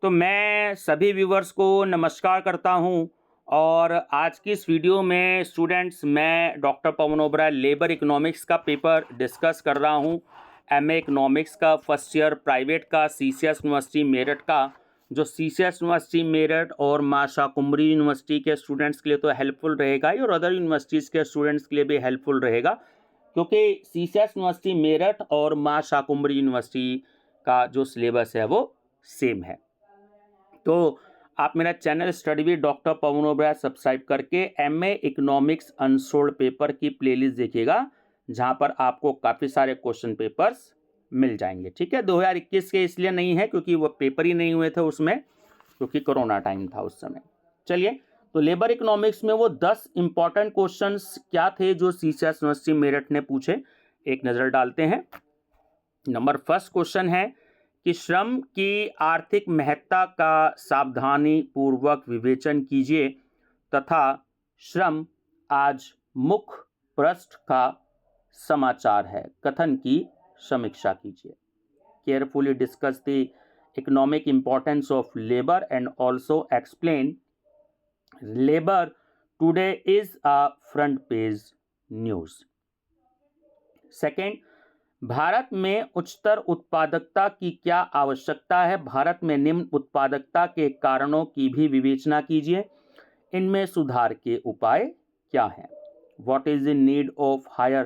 तो मैं सभी व्यूवर्स को नमस्कार करता हूं और आज की इस वीडियो में स्टूडेंट्स मैं डॉक्टर पवन ओबराय लेबर इकोनॉमिक्स का पेपर डिस्कस कर रहा हूं। एमए इकोनॉमिक्स का फर्स्ट ईयर प्राइवेट का सीसीएस यूनिवर्सिटी मेरठ का, जो सीसीएस यूनिवर्सिटी मेरठ और मां शाकुंभरी यूनिवर्सिटी के स्टूडेंट्स के लिए तो हेल्पफुल रहेगा ही और अदर यूनिवर्सिटीज़ के स्टूडेंट्स के लिए भी हेल्पफुल रहेगा, क्योंकि सीसीएस यूनिवर्सिटी मेरठ और मां शाकुंभरी यूनिवर्सिटी का जो सिलेबस है वो सेम है। तो आप मेरा channel study with doctor Pawan Oberoi subscribe करके एमए इकोनॉमिक्स अनसोल्ड पेपर की प्लेलिस्ट देखिएगा, जहां पर आपको काफ़ी सारे क्वेश्चन पेपर्स मिल जाएंगे। ठीक है, 2021 के इसलिए नहीं है क्योंकि वो पेपर ही नहीं हुए थे उसमें, क्योंकि कोरोना टाइम था उस समय। चलिए, तो लेबर इकोनॉमिक्स में वो 10 इंपॉर्टेंट क्वेश्चंस क्या थे जो सीसीएस यूनिवर्सिटी मेरठ ने पूछे, एक नज़र डालते हैं। नंबर फर्स्ट क्वेश्चन है कि श्रम की आर्थिक महत्ता का सावधानी पूर्वक विवेचन कीजिए तथा श्रम आज मुख्य पृष्ठ का समाचार है कथन की समीक्षा कीजिए। Carefully discuss the economic importance of labour and also explain labour today is a front page news. Second, Bharat में उच्चतर उत्पादकता की क्या आवश्यकता है? भारत में निम्न उत्पादकता के कारणों की भी विवेचना कीजिए, इनमें सुधार के उपाय क्या हैं? What is the need of higher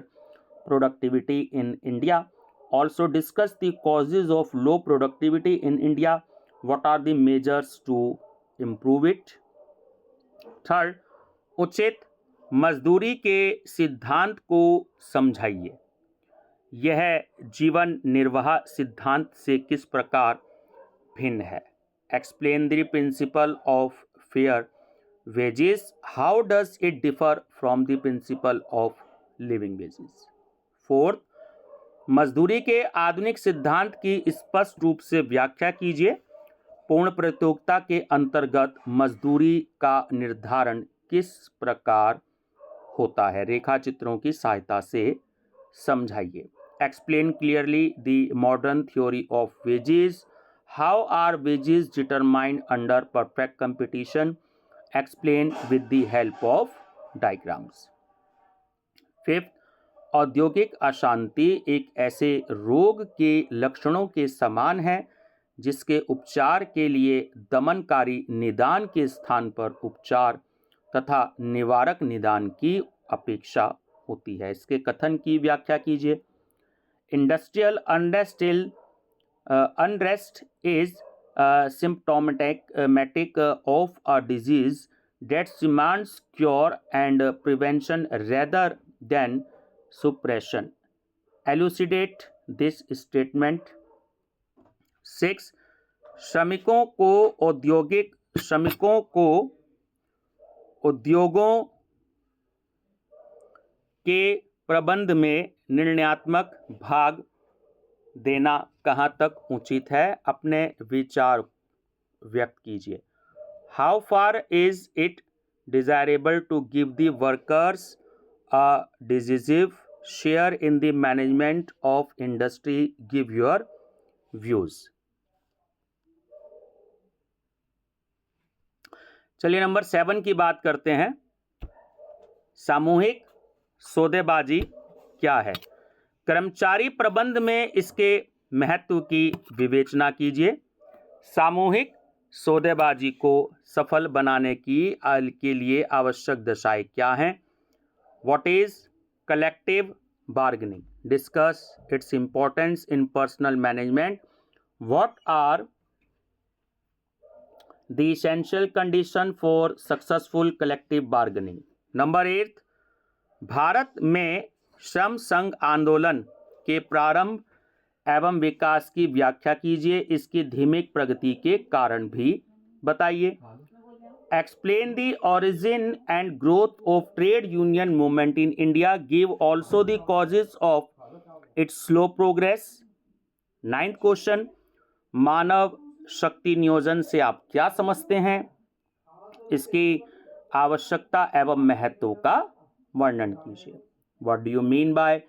productivity in India? Also discuss the causes of low productivity in India. What are the measures to improve it? Third, उचित मजदूरी के सिद्धांत को समझाइए, यह जीवन निर्वाह सिद्धांत से किस प्रकार भिन्न है? Explain the principle of fair wages, how does it differ from the principle of living wages? Fourth, मजदूरी के आधुनिक सिद्धांत की स्पष्ट रूप से व्याख्या कीजिए, पूर्ण प्रतियोगिता के अंतर्गत मजदूरी का निर्धारण किस प्रकार होता है? रेखा चित्रों की सहायता से समझाइए। Explain clearly the modern theory of wages. How are wages determined under perfect competition? Explain with the help of diagrams. Fifth, औद्योगिक अशांति एक ऐसे रोग के लक्षणों के समान है जिसके उपचार के लिए दमनकारी निदान के स्थान पर उपचार तथा निवारक निदान की अपेक्षा होती है। इसके कथन की व्याख्या कीजिए। Industrial unrest is symptomatic of a disease that demands cure and prevention rather than suppression. Elucidate this statement. 6. श्रमिकों को उद्योगों के प्रबंध में निर्णयात्मक भाग देना कहाँ तक उचित है? अपने विचार व्यक्त कीजिए। How far is it desirable to give the workers a decisive share in the management of industry? Give your views. चलिए, नंबर 7 की बात करते हैं। सामूहिक सौदेबाजी क्या है? कर्मचारी प्रबंध में इसके महत्व की विवेचना कीजिए। सामूहिक सौदेबाजी को सफल बनाने के लिए आवश्यक दशाएं क्या हैं? What is collective bargaining? Discuss its importance in personal management. What are the essential condition for successful collective bargaining? Number 8, Bharat में श्रम संघ आंदोलन के प्रारंभ एवं विकास की व्याख्या कीजिए, इसकी धीमी प्रगति के कारण भी बताइए। Explain the origin and growth of trade union movement in India. Give also the causes of its slow progress. 9th question, मानव शक्ति नियोजन से आप क्या समझते हैं? इसकी आवश्यकता एवं महत्व का वर्णन कीजिए। What do you mean by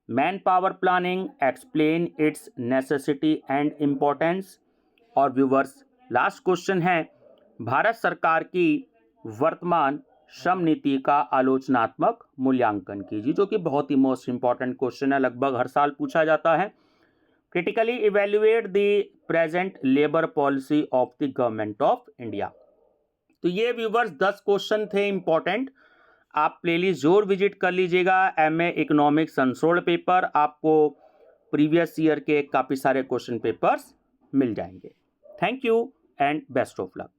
man power planning? Explain it's necessity and importance. और व्यूवर्स, लास्ट क्वेश्चन है, भारत सरकार की वर्तमान श्रम नीति का आलोचनात्मक मूल्यांकन कीजिए, जो कि बहुत ही मोस्ट इंपॉर्टेंट क्वेश्चन है, लगभग हर साल पूछा जाता है। Critically evaluate the present labour policy of the government of India. तो ये व्यूवर्स 10 क्वेश्चन थे इंपॉर्टेंट। आप प्लेलिस्ट जरूर विजिट कर लीजिएगा। एमए इकोनॉमिक्स अनसोल्ड पेपर, आपको प्रीवियस ईयर के काफ़ी सारे क्वेश्चन पेपर्स मिल जाएंगे। Thank you and best of luck.